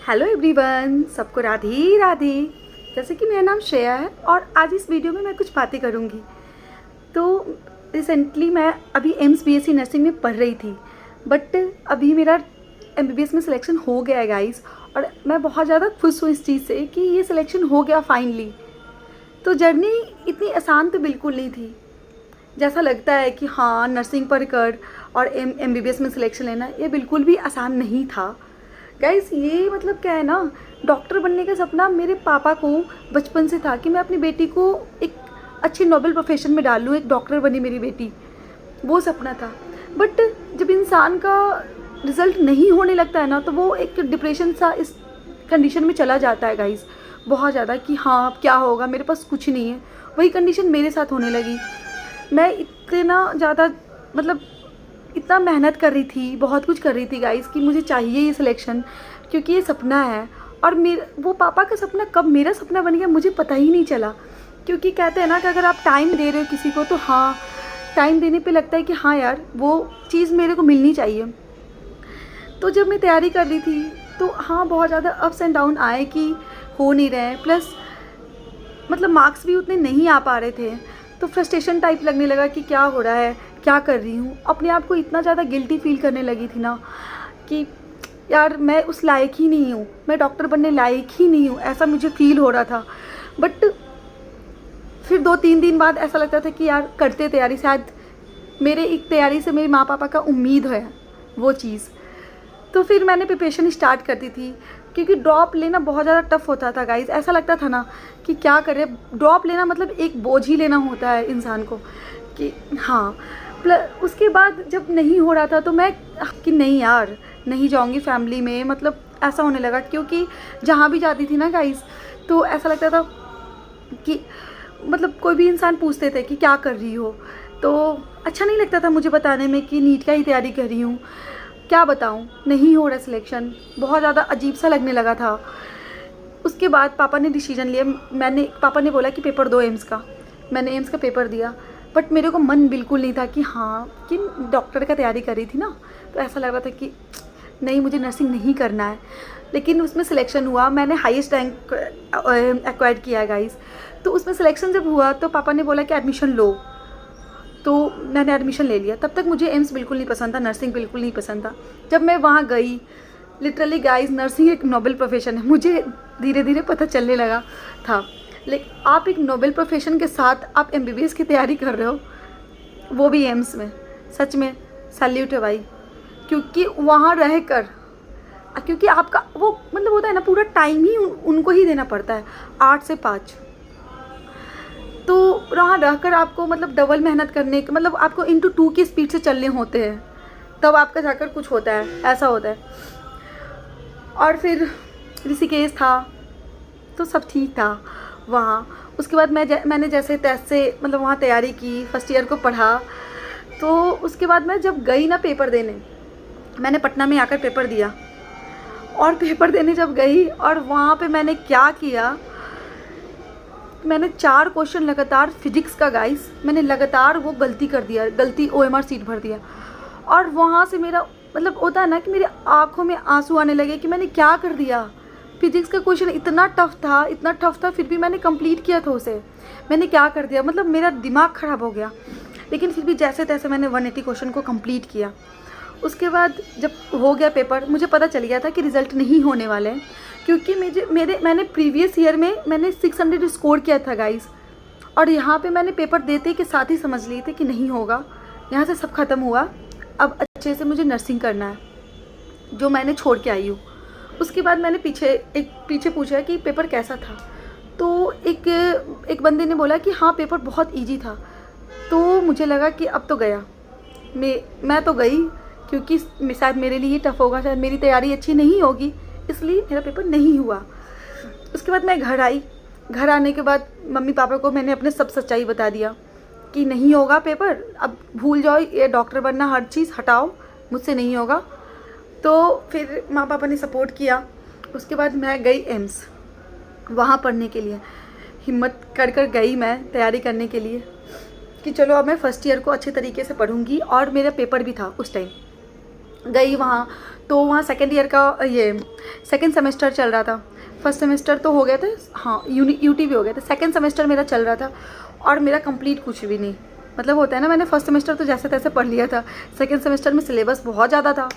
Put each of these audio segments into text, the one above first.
Hello everyone, सबको राधे राधे। जैसे कि मेरा नाम श्रेया है और आज इस वीडियो में मैं कुछ बातें करूँगी। तो रिसेंटली मैं अभी एम्स बीएससी नर्सिंग में पढ़ रही थी, बट अभी मेरा एमबीबीएस में सिलेक्शन हो गया है गाइस। और मैं बहुत ज़्यादा खुश हूँ इस चीज़ से कि ये सिलेक्शन हो गया फाइनली। तो जर्नी इतनी आसान तो बिल्कुल नहीं थी जैसा लगता है कि हाँ नर्सिंग पढ़कर और एमबीबीएस में सिलेक्शन लेना ये बिल्कुल भी आसान नहीं था गाइस। ये मतलब क्या है ना, डॉक्टर बनने का सपना मेरे पापा को बचपन से था कि मैं अपनी बेटी को एक अच्छी नोबल प्रोफेशन में डाल लूँ, एक डॉक्टर बनी मेरी बेटी, वो सपना था। बट जब इंसान का रिज़ल्ट नहीं होने लगता है ना, तो वो एक डिप्रेशन सा इस कंडीशन में चला जाता है गाइस, बहुत ज़्यादा कि हाँ अब क्या होगा, मेरे पास कुछ नहीं है। वही कंडीशन मेरे साथ होने लगी। मैं इतना ज़्यादा मतलब इतना मेहनत कर रही थी, बहुत कुछ कर रही थी गाइस कि मुझे चाहिए ये सिलेक्शन, क्योंकि ये सपना है। और मेरा वो पापा का सपना कब मेरा सपना बन गया मुझे पता ही नहीं चला। क्योंकि कहते हैं ना कि अगर आप टाइम दे रहे हो किसी को, तो हाँ टाइम देने पे लगता है कि हाँ यार वो चीज़ मेरे को मिलनी चाहिए। तो जब मैं तैयारी कर रही थी तो हाँ बहुत ज़्यादा अप्स एंड डाउन आए कि हो नहीं रहे, प्लस मतलब मार्क्स भी उतने नहीं आ पा रहे थे। तो फ्रस्ट्रेशन टाइप लगने लगा कि क्या हो रहा है, क्या कर रही हूँ। अपने आप को इतना ज़्यादा गिल्टी फील करने लगी थी ना कि यार मैं उस लायक ही नहीं हूँ, मैं डॉक्टर बनने लायक ही नहीं हूँ, ऐसा मुझे फील हो रहा था। बट फिर 2-3 दिन बाद ऐसा लगता था कि यार करते तैयारी, शायद मेरे एक तैयारी से मेरे माँ पापा का उम्मीद है वो चीज़। तो फिर मैंने प्रिपरेशन स्टार्ट कर दी थी, क्योंकि ड्रॉप लेना बहुत ज़्यादा टफ होता था गाइस। ऐसा लगता था ना कि क्या करें, ड्रॉप लेना मतलब एक बोझ ही लेना होता है इंसान को कि हाँ। प्लस उसके बाद जब नहीं हो रहा था तो मैं कि नहीं यार नहीं जाऊँगी फैमिली में, मतलब ऐसा होने लगा। क्योंकि जहाँ भी जाती थी ना गाइस तो ऐसा लगता था कि मतलब कोई भी इंसान पूछते थे कि क्या कर रही हो, तो अच्छा नहीं लगता था मुझे बताने में कि नीट का ही तैयारी कर रही हूँ। क्या बताऊँ, नहीं हो रहा सिलेक्शन, बहुत ज़्यादा अजीब सा लगने लगा था। उसके बाद पापा ने डिसीजन लिया, पापा ने बोला कि पेपर दो एम्स का। मैंने एम्स का पेपर दिया, बट मेरे को मन बिल्कुल नहीं था कि हाँ कि डॉक्टर का तैयारी कर रही थी ना, तो ऐसा लग रहा था कि नहीं मुझे नर्सिंग नहीं करना है। लेकिन उसमें सिलेक्शन हुआ, मैंने हाईएस्ट रैंक एक्वायर्ड किया है गाइस। तो उसमें सिलेक्शन जब हुआ तो पापा ने बोला कि एडमिशन लो, तो मैंने एडमिशन ले लिया। तब तक मुझे एम्स बिल्कुल नहीं पसंद था, नर्सिंग बिल्कुल नहीं पसंद था। जब मैं वहाँ गई, लिटरली गाइस नर्सिंग एक नोबल प्रोफेशन है, मुझे धीरे धीरे पता चलने लगा था। लेकिन आप एक नोबल प्रोफेशन के साथ आप एमबीबीएस की तैयारी कर रहे हो, वो भी एम्स में, सच में सैल्यूट है भाई। क्योंकि वहाँ रह कर, क्योंकि आपका वो मतलब होता है ना पूरा टाइम ही उनको ही देना पड़ता है, 8 से 5। तो वहाँ रहकर आपको मतलब डबल मेहनत करने के मतलब आपको इंटू 2 की स्पीड से चलने होते हैं, तब आपका जाकर कुछ होता है, ऐसा होता है। और फिर ऋषिकेश था तो सब ठीक था वहाँ। उसके बाद मैंने जैसे तैसे मतलब वहाँ तैयारी की, फर्स्ट ईयर को पढ़ा। तो उसके बाद मैं जब गई ना पेपर देने, मैंने पटना में आकर पेपर दिया। और पेपर देने जब गई और वहाँ पे मैंने क्या किया, मैंने 4 क्वेश्चन लगातार फिजिक्स का गाइस, मैंने लगातार वो गलती कर दिया, गलती OMR सीट भर दिया। और वहाँ से मेरा मतलब होता है ना कि मेरी आँखों में आंसू आने लगे कि मैंने क्या कर दिया। फिजिक्स का क्वेश्चन इतना टफ था, फिर भी मैंने कंप्लीट किया था उसे। मैंने क्या कर दिया, मतलब मेरा दिमाग ख़राब हो गया। लेकिन फिर भी जैसे तैसे मैंने 180 क्वेश्चन को कंप्लीट किया। उसके बाद जब हो गया पेपर, मुझे पता चल गया था कि रिज़ल्ट नहीं होने वाले हैं, क्योंकि मैंने प्रीवियस ईयर में मैंने 600 स्कोर किया था गाइस। और यहाँ पे मैंने पेपर देते के साथ ही समझ लिए थे कि नहीं होगा, यहाँ से सब ख़त्म हुआ, अब अच्छे से मुझे नर्सिंग करना है, जो मैंने छोड़ के आई हूँ। उसके बाद मैंने पीछे पूछा कि पेपर कैसा था, तो एक बंदे ने बोला कि हाँ पेपर बहुत ईजी था। तो मुझे लगा कि अब तो गया, मैं तो गई, क्योंकि शायद मेरे लिए टफ होगा, शायद मेरी तैयारी अच्छी नहीं होगी, इसलिए मेरा पेपर नहीं हुआ। उसके बाद मैं घर आई। घर आने के बाद मम्मी पापा को मैंने अपने सब सच्चाई बता दिया कि नहीं होगा पेपर, अब भूल जाओ, ये डॉक्टर बनना हर चीज़ हटाओ, मुझसे नहीं होगा। तो फिर माँ पापा ने सपोर्ट किया। उसके बाद मैं गई एम्स वहाँ पढ़ने के लिए, हिम्मत कर गई मैं तैयारी करने के लिए कि चलो अब मैं फर्स्ट ईयर को अच्छे तरीके से पढ़ूंगी। और मेरा पेपर भी था उस टाइम, गई वहाँ, तो वहाँ सेकेंड ईयर का ये सेकेंड सेमेस्टर चल रहा था। फर्स्ट सेमेस्टर तो हो गया था, हाँ यूटी भी हो गया था, सेकेंड सेमेस्टर मेरा चल रहा था और मेरा कंप्लीट कुछ भी नहीं, मतलब होता है ना, मैंने फर्स्ट सेमेस्टर तो जैसे तैसे पढ़ लिया था, सेकेंड सेमेस्टर में सिलेबस बहुत ज़्यादा था,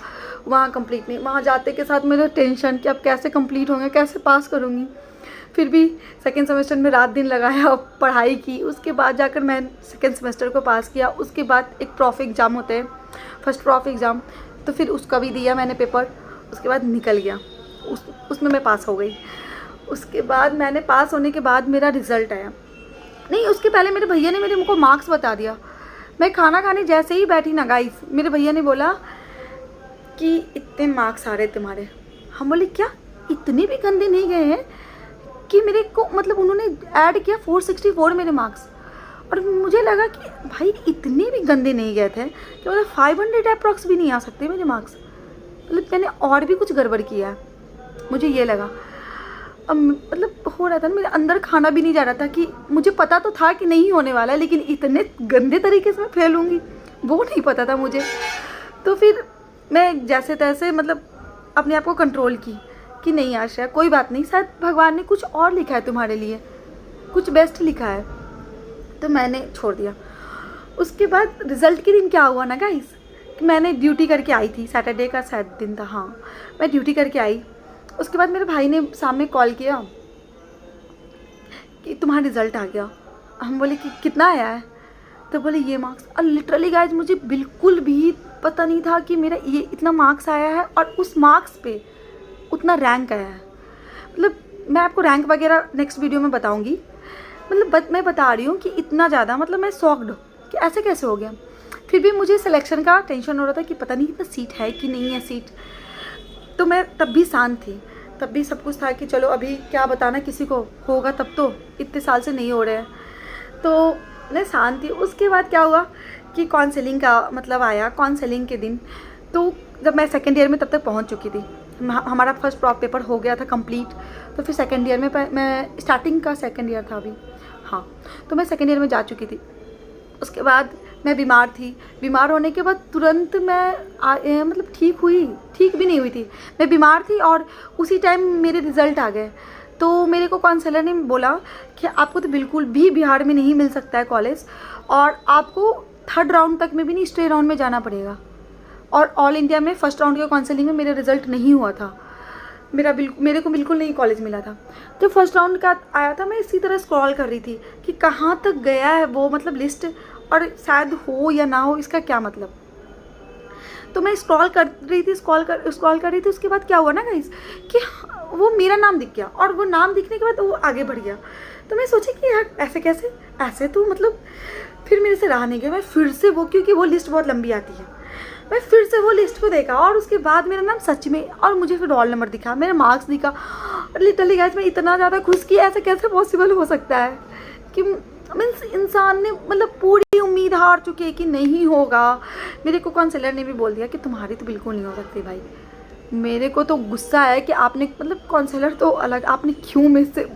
वहाँ कंप्लीट नहीं। वहाँ जाते के साथ मेरा टेंशन कि अब कैसे कंप्लीट होंगे, कैसे पास करूँगी। फिर भी सेकेंड सेमेस्टर में रात दिन लगाया, पढ़ाई की, उसके बाद जाकर मैं सेकेंड सेमेस्टर को पास किया। उसके बाद एक प्रॉफ एग्ज़ाम होते हैं, फर्स्ट प्रॉफ एग्ज़ाम, तो फिर उसका भी दिया मैंने पेपर, उसके बाद निकल गया, उसमें मैं पास हो गई। उसके बाद मैंने पास होने के बाद मेरा रिज़ल्ट आया, नहीं उसके पहले मेरे भैया ने मेरे को मार्क्स बता दिया। मैं खाना खाने जैसे ही बैठी ना गाइस, मेरे भैया ने बोला कि इतने मार्क्स आ रहे तुम्हारे। हम बोले क्या, इतने भी गंदे नहीं गए हैं कि मेरे को, मतलब उन्होंने ऐड किया 464 मेरे मार्क्स, और मुझे लगा कि भाई इतने भी गंदे नहीं गए थे कि मतलब 500 अप्रॉक्स भी नहीं आ सकते मेरे मार्क्स, मतलब मैंने और भी कुछ गड़बड़ किया है, मुझे ये लगा। अब मतलब हो रहा था ना, मेरे अंदर खाना भी नहीं जा रहा था कि मुझे पता तो था कि नहीं होने वाला है, लेकिन इतने गंदे तरीके से मैं फेल होंगी वो नहीं पता था मुझे। तो फिर मैं जैसे तैसे मतलब अपने आप को कंट्रोल की कि नहीं आशा, कोई बात नहीं, शायद भगवान ने कुछ और लिखा है तुम्हारे लिए, कुछ बेस्ट लिखा है, तो मैंने छोड़ दिया। उसके बाद रिज़ल्ट के दिन क्या हुआ ना गाइस, कि मैंने ड्यूटी करके आई थी, सैटरडे का शायद दिन था, हाँ मैं ड्यूटी करके आई। उसके बाद मेरे भाई ने सामने कॉल किया कि तुम्हारा रिज़ल्ट आ गया। हम बोले कि कितना आया है, तो बोले ये मार्क्स। और लिटरली गाइज मुझे बिल्कुल भी पता नहीं था कि मेरा ये इतना मार्क्स आया है और उस मार्क्स पे उतना रैंक आया है। मतलब मैं आपको रैंक वगैरह नेक्स्ट वीडियो में बताऊंगी, मतलब मैं बता रही हूँ कि इतना ज़्यादा, मतलब मैं शॉक्ड कि ऐसे कैसे हो गया। फिर भी मुझे सिलेक्शन का टेंशन हो रहा था कि पता नहीं इतना सीट है कि नहीं है सीट, तो मैं तब भी शांत थी, तब भी सब कुछ था कि चलो अभी क्या बताना किसी को, होगा तब तो, इतने साल से नहीं हो रहे हैं, तो मैं शांत थी। उसके बाद क्या हुआ कि काउंसलिंग का मतलब आया, काउंसलिंग के दिन, तो जब मैं सेकेंड ईयर में तब तक पहुंच चुकी थी, हमारा फर्स्ट प्रॉप पेपर हो गया था कंप्लीट, तो फिर सेकेंड ईयर में मैं स्टार्टिंग का सेकेंड ईयर था अभी, हाँ तो मैं सेकेंड ईयर में जा चुकी थी। उसके बाद मैं बीमार थी, बीमार होने के बाद तुरंत मैं मतलब ठीक भी नहीं हुई थी, मैं बीमार थी और उसी टाइम मेरे रिज़ल्ट आ गए। तो मेरे को काउंसलर ने बोला कि आपको तो बिल्कुल भी बिहार में नहीं मिल सकता है कॉलेज, और आपको थर्ड राउंड तक में भी नहीं, स्टे राउंड में जाना पड़ेगा। और ऑल इंडिया में फर्स्ट राउंड के काउंसलिंग में मेरा रिज़ल्ट नहीं हुआ था, मेरे को बिल्कुल नहीं कॉलेज मिला था। जब फर्स्ट राउंड का आया था, मैं इसी तरह स्क्रॉल कर रही थी कि कहाँ तक गया है वो, मतलब लिस्ट, और शायद हो या ना हो इसका क्या मतलब। तो मैं स्क्रॉल कर रही थी, स्क्रॉल कर रही थी। उसके बाद क्या हुआ ना गाइस कि वो मेरा नाम दिख गया, और वो नाम दिखने के बाद वो आगे बढ़ गया। तो मैं सोची कि यार ऐसे कैसे, ऐसे तो मतलब फिर मेरे से रहा नहीं गया। मैं फिर से वो, क्योंकि वो लिस्ट बहुत लंबी आती है, मैं फिर से वो लिस्ट को देखा, और उसके बाद मेरा नाम सच में, और मुझे फिर रोल नंबर दिखा, मेरा मार्क्स दिखा। लिटरली गाइस मैं इतना ज़्यादा खुश कि ऐसा कैसे पॉसिबल हो सकता है कि मीन्स इंसान ने मतलब पूरी उम्मीद हार चुकी है कि नहीं होगा। मेरे को काउंसलर ने भी बोल दिया कि तुम्हारी तो बिल्कुल नहीं हो सकती भाई। मेरे को तो गुस्सा है कि आपने, मतलब काउंसलर तो अलग, आपने क्यों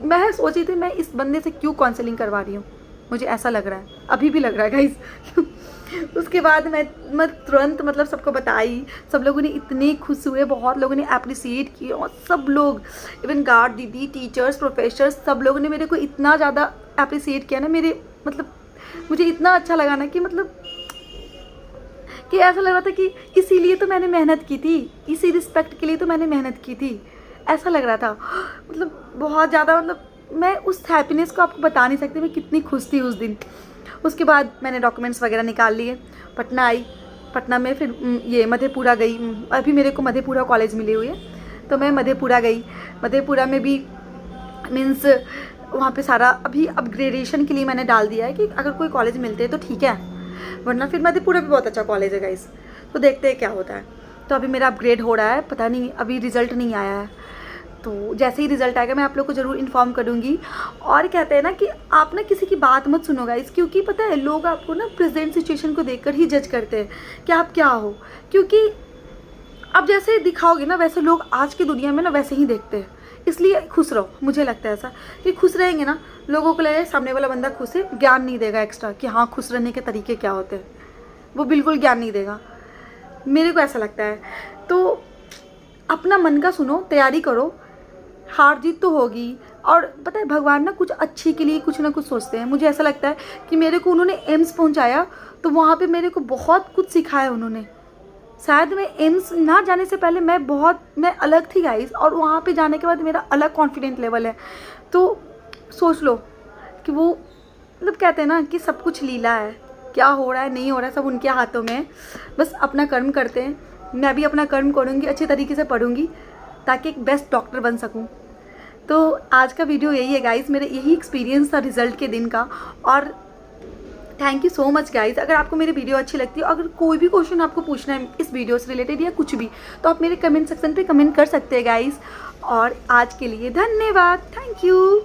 मैं सोची थी मैं इस बंदे से क्यों काउंसलिंग करवा रही हूँ, मुझे ऐसा लग रहा है, अभी भी लग रहा है गाइस। उसके बाद मैं तुरंत मतलब सबको बताई, सब लोगों ने इतने खुश हुए, बहुत लोगों ने अप्रिसिएट किए, और सब लोग, इवन गार्ड दीदी, टीचर्स, प्रोफेसर्स, सब लोगों ने मेरे को इतना ज़्यादा अप्रिसिएट किया ना, मेरे मतलब मुझे इतना अच्छा लगा ना कि मतलब कि ऐसा लग रहा था कि इसीलिए तो मैंने मेहनत की थी, इसी रिस्पेक्ट के लिए तो मैंने मेहनत की थी, ऐसा लग रहा था। मतलब बहुत ज़्यादा, मतलब मैं उस हैप्पीनेस को आपको बता नहीं सकती मैं कितनी खुश थी उस दिन। उसके बाद मैंने डॉक्यूमेंट्स वगैरह निकाल लिए, पटना आई, पटना में फिर ये मधेपुरा गई। अभी मेरे को मधेपुरा कॉलेज मिली हुई है, तो मैं मधेपुरा गई। मधेपुरा में भी मीन्स वहाँ पे सारा अभी अपग्रेडेशन के लिए मैंने डाल दिया है कि अगर कोई कॉलेज मिलते हैं तो ठीक है, वरना फिर मधेपुरा भी बहुत अच्छा कॉलेज है गाइस, तो देखते हैं क्या होता है। तो अभी मेरा अपग्रेड हो रहा है, पता नहीं अभी रिज़ल्ट नहीं आया है, तो जैसे ही रिज़ल्ट आएगा मैं आप लोग को ज़रूर इन्फॉर्म करूँगी। और कहते हैं ना कि आप ना किसी की बात मत सुनो गाइस, क्योंकि पता है लोग आपको ना प्रेजेंट सिचुएशन को देखकर ही जज करते हैं कि आप क्या हो, क्योंकि आप जैसे दिखाओगे ना वैसे लोग आज की दुनिया में ना वैसे ही देखते हैं। इसलिए खुश रहो, मुझे लगता है ऐसा कि खुश रहेंगे ना, लोगों को लगेगा सामने वाला बंदा खुश है, ज्ञान नहीं देगा एक्स्ट्रा कि हाँ खुश रहने के तरीके क्या होते हैं, वो बिल्कुल ज्ञान नहीं देगा। मेरे को ऐसा लगता है। तो अपना मन का सुनो, तैयारी करो, हार जीत तो होगी। और पता है भगवान ना कुछ अच्छे के लिए कुछ ना कुछ सोचते हैं। मुझे ऐसा लगता है कि मेरे को उन्होंने एम्स पहुंचाया तो वहाँ पे मेरे को बहुत कुछ सिखाया उन्होंने। शायद मैं एम्स ना जाने से पहले मैं अलग थी गाइस, और वहाँ पे जाने के बाद मेरा अलग कॉन्फिडेंट लेवल है। तो सोच लो कि वो मतलब कहते हैं ना कि सब कुछ लीला है, क्या हो रहा है नहीं हो रहा है सब उनके हाथों में है। बस अपना कर्म करते हैं। मैं भी अपना कर्म करूँगी, अच्छे तरीके से पढ़ूँगी ताकि एक बेस्ट डॉक्टर बन सकूँ। तो आज का वीडियो यही है गाइस, मेरे यही एक्सपीरियंस था रिज़ल्ट के दिन का। और thank you so much guys. अगर आपको मेरी वीडियो अच्छी लगती है, अगर कोई भी क्वेश्चन आपको पूछना है इस वीडियो से रिलेटेड या कुछ भी, तो आप मेरे कमेंट सेक्शन पे कमेंट कर सकते हैं गाइस। और आज के लिए धन्यवाद, थैंक यू।